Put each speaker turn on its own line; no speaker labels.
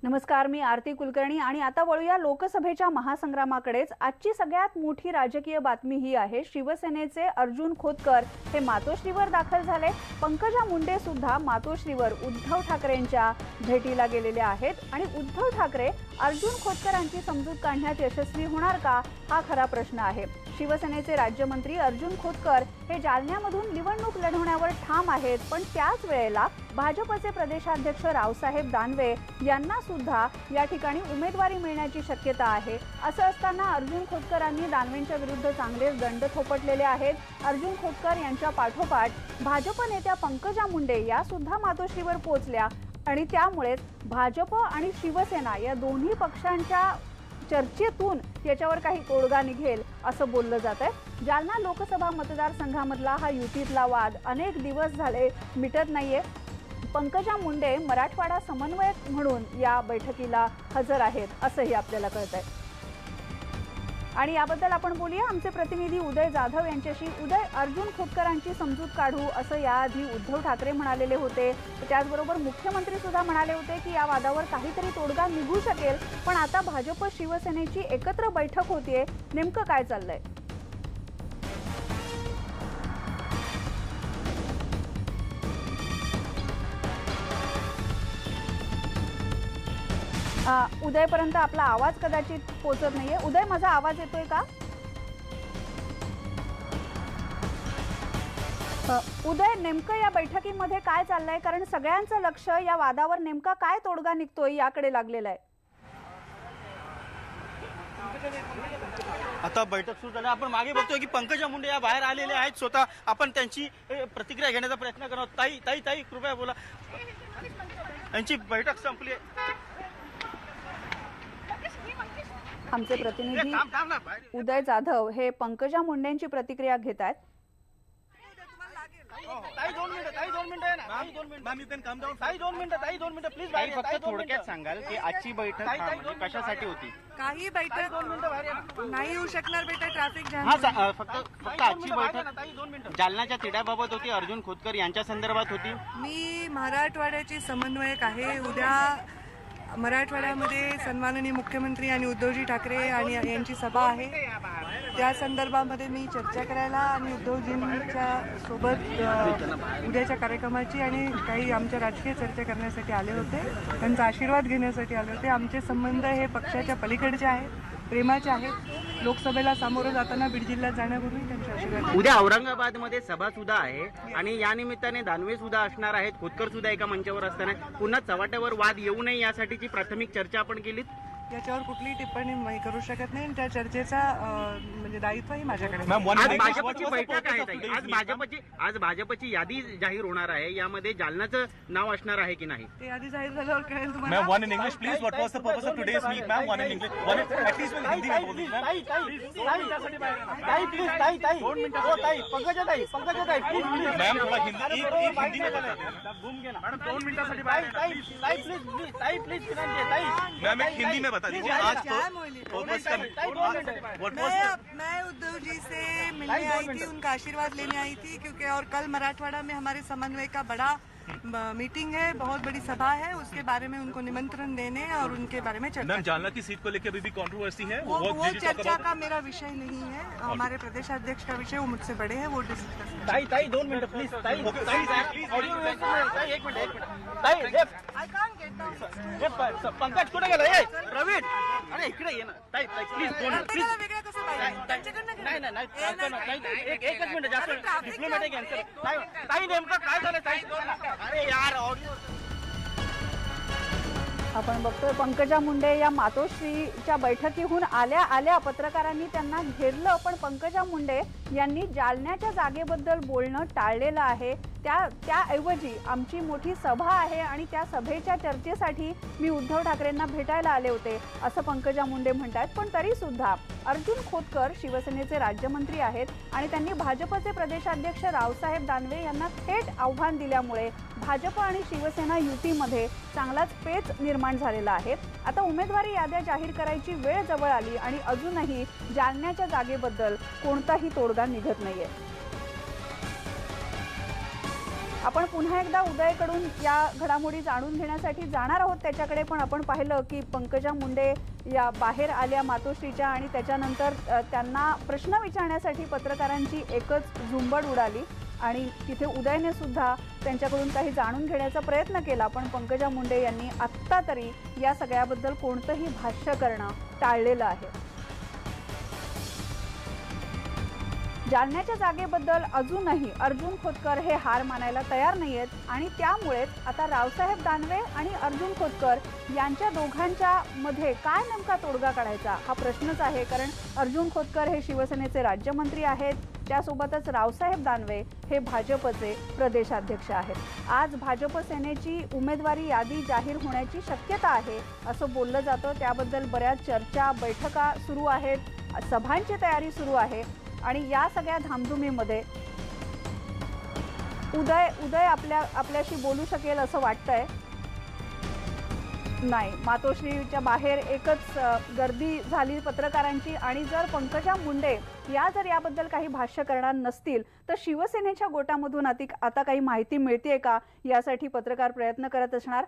नमस्कार, मी आरती कुलकर्णी आणि आता वळूया लोकसभेच्या महासंग्रामाकडेच। आजची सगळ्यात मोठी राजकीय बातमी ही आहे, शिवसेनेचे अर्जुन खोतकर हे मातोश्रीवर दाखल झाले। पंकजा मुंडे सुद्धा मातोश्रीवर उद्धव ठाकरेंच्या भेटीला गेलेले आहेत आणि उद्धव ठाकरे अर्जुन खोतकरांची समजूत काढण्यात यशस्वी होणार का, हा खरा प्रश्न आहे। शिवसेनेचे राज्यमंत्री अर्जुन खोतकर हे जालन्यामधून निवडणूक लढवण्यावर ठाम आहेत, पण त्याच वेळेला भाजपचे प्रदेशाध्यक्ष रावसाहेब दानवे यांना सुद्धा या ठिकाणी उमेदवारी मिळण्याची शक्यता आहे। असं असताना अर्जुन खोतकरांनी दानवेंच्या विरुद्ध चांगलेच दंड थोपटलेले आहेत। अर्जुन खोतकर यांच्या पाठोपाठ भाजप नेत्या पंकजा मुंडे या सुद्धा मातोश्रीवर पोहोचल्या आणि त्यामुळे भाजप आणि शिवसेना या दोन्ही पक्षांच्या चर्चेतून याच्यावर काही तोडगा निघेल असं बोललं जात आहे। जालना लोकसभा मतदारसंघामधला हा युतीतला वाद अनेक दिवस झाले मिटत नाहीये। पंकजा मुंडे मराठवाडा समन्वयक म्हणून या बैठकीला हजर आहेत असंही आपल्याला कळतंय आणि याबद्दल आपण बोलूया आमचे प्रतिनिधी उदय जाधव यांच्याशी। उदय, अर्जुन खोतकरांची समजूत काढू असं याआधी उद्धव ठाकरे म्हणालेले होते, त्याचबरोबर मुख्यमंत्री सुद्धा म्हणाले होते की या वादावर काहीतरी तोडगा निघू शकेल, पण आता भाजप शिवसेनेची एकत्र बैठक होतीये, नेमकं काय चाललंय? उदयपर्यंत आपला आवाज कदाचित पोहोचत नाहीये। उदय, माझा आवाज येतोय का? उदय, नेमकं या बैठकीमध्ये काय चाललंय? कारण सगळ्यांचं लक्ष या वादावर नेमका काय तोडगा निघतोय याकडे लागलेलं आहे।
आता बैठक सुरू झाली, आपण मागे बघतोय की पंकजा मुंडे या बाहेर आलेले आहेत। स्वतः आपण त्यांची प्रतिक्रिया घेण्याचा प्रयत्न करतो। ताई ताई ताई कृपया बोला, यांची बैठक संपली।
आमचे प्रतिनिधी उदय जाधव हे पंकजा मुंडेंची प्रतिक्रिया घेत आहेत।
फक्त थोडक्यात सांगाल की आजची बैठक कशासाठी होती?
काही बैठक नाही होऊ शकणार बेटा, ट्रॅफिक जाम।
फक्त आजची बैठक जालन्याच्या तिढ्याबाबत होती, अर्जुन खोतकर यांच्या संदर्भात होती।
मी मराठवाड्याची समन्वयक आहे। उद्या मराठवाड्यामध्ये सन्माननीय मुख्यमंत्री आणि उद्धवजी ठाकरे आणि यांची सभा आहे, त्या संदर्भामध्ये मी चर्चा करायला आणि उद्धवजींच्या सोबत उद्याच्या कार्यक्रमाची आणि काही आमच्या राजकीय चर्चा करण्यासाठी आले होते, त्यांचा आशीर्वाद घेण्यासाठी आले होते। आमचे संबंध हे पक्षाच्या पलीकडचे आहेत, प्रेमाचे आहेत। लोकसभेला सामोरं जाताना बीड जिल्ह्यात जाण्यापूर्वी त्यांचे आशीर्वाद।
उद्या औरंगाबादमध्ये सभा सुद्धा आहे आणि या निमित्ताने दानवे सुद्धा असणार आहेत, खोतकर सुद्धा एका मंचावर असताना पुन्हा चव्हाट्यावर वाद येऊ नये यासाठीची प्राथमिक चर्चा आपण केलीत।
याच्यावर कुठलीही टिप्पणी मी करू शकत नाही, त्या चर्चेचा म्हणजे दायित्वही माझ्याकडे।
आज भाजपची बैठक आहे, आज भाजपची यादी जाहीर होणार आहे, यामध्ये जालनाचं नाव असणार आहे की नाही
ते यादी जाहीर झाल्यावर कळेल तुम्हाला।
Ma'am, one in English please, what was the purpose of today's meet? Ma'am, one in English, one at least in Hindi में बोलिए।
ताई प्लीज, ताई ताई 2 मिनिट। हो ताई, पंकजा ताई प्लीज प्लीज।
मैम, थोड़ा हिंदी हिंदी में बताइए।
घूम गए ना मैडम, 2 मिनिटासाठी बाहेर। ताई प्लीज ताई
मैम, एक हिंदी में बता दीजिए आज पर्पस का
मैं उद्धव जी से मिलने आई थी, उनका आशीर्वाद लेने आई थी, क्योंकि और कल मराठवाड़ा में हमारे समन्वय का बड़ा मीटिंग है, बहुत बड़ी सभा है, उसके बारे में उनको निमंत्रण देने और उनके बारे में चर्चा।
मैम, जालना की सीट को लेकर अभी भी कंट्रोवर्सी है,
वो चर्चा का मेरा विषय नहीं है, हमारे प्रदेश अध्यक्ष का विषय, वो मुझसे बड़े हैं, वो डिस्कस।
ताई 2 मिनिट प्लीज। ताई एक मिनिट ताई,
I can't get down.
Pankaj कुठे गेला? ए प्रवीण, अरे इकडे ये ना। ताई प्लीज 2 मिनिट प्लीज।
वेगळं कसं पाहिजे त्यांच्याकडनं?
नाही एकच मिनिट, जास्त डिप्लोमॅटिक आन्सर। ताई नेमकं काय झालं ताई? अरे यार,
आपण बघतोय पंकजा मुंडे या मातोश्रीच्या बैठकीहून आल्या पत्रकारांनी त्यांना घेरलं, पण पंकजा मुंडे यांनी जालन्याच्या जागेबद्दल बोलणं टाळलेलं आहे। त्याऐवजी आमची मोठी सभा आहे आणि त्या सभेच्या चर्चेसाठी मी उद्धव ठाकरेंना भेटायला आले होते असं पंकजा मुंडे म्हणतात। पण तरी सुद्धा अर्जुन खोतकर शिवसेनेचे राज्यमंत्री आहेत आणि त्यांनी भाजपचे प्रदेशाध्यक्ष रावसाहेब दानवे यांना थेट आव्हान दिल्यामुळे भाजप आणि शिवसेना युतीमध्ये चांगलाच पेच निर्माण झालेला आहे। आता उमेदवारी याद्या जाहीर करायची वेळ जवळ आली आणि अजूनही जालन्याच्या जागेबद्दल कोणताही तोडगा निघत नाहीये। आपण पुन्हा एकदा उदयकडून या घडामोडी जाणून घेण्यासाठी जाणार आहोत त्याच्याकडे, पण आपण पाहिलं की पंकजा मुंडे या बाहेर आल्या मातोश्रीच्या आणि त्याच्यानंतर त्यांना प्रश्न विचारण्यासाठी पत्रकारांची एकच झुंबड उडाली आणि तिथे उदयने सुद्धा त्यांच्याकडून काही जाणून घेण्याचा प्रयत्न केला, पण पंकजा मुंडे यांनी आत्ता तरी या सगळ्याबद्दल कोणतंही भाष्य करणं टाळलेलं आहे. जालन्याच्या जागेबद्दल अजूनही अर्जुन खोतकर हे हार मानायला तयार नाहीयेत आणि त्यामुळेच आता रावसाहेब दानवे आणि अर्जुन खोतकर यांच्या दोघांच्या मध्ये काय नेमका तोडगा काढायचा हा प्रश्नच आहे. कारण अर्जुन खोतकर हे शिवसेनेचे राज्यमंत्री आहेत, त्यासोबतच रावसाहेब दानवे हे भाजपचे प्रदेशाध्यक्ष आहेत. आज भाजप सेनेची उमेदवारी यादी जाहीर होण्याची शक्यता आहे असं बोललं जातं. त्याबद्दल बऱ्याच चर्चा, बैठका सुरू आहेत, सभांची तयारी सुरू आहे आणि या सगळ्या धामधुमीमध्ये उदय आपल्याशी बोलू शकेल असं वाटतंय. नाही, मातोश्रीच्या बाहेर एकच गर्दी झाली पत्रकारांची आणि जर पंकजा मुंडे जर याबद्दल काही भाष्य करणार नसतील तर शिवसेनेच्या गोटामधून आता काही माहिती मिळतेय का यासाठी पत्रकार प्रयत्न करत असणार.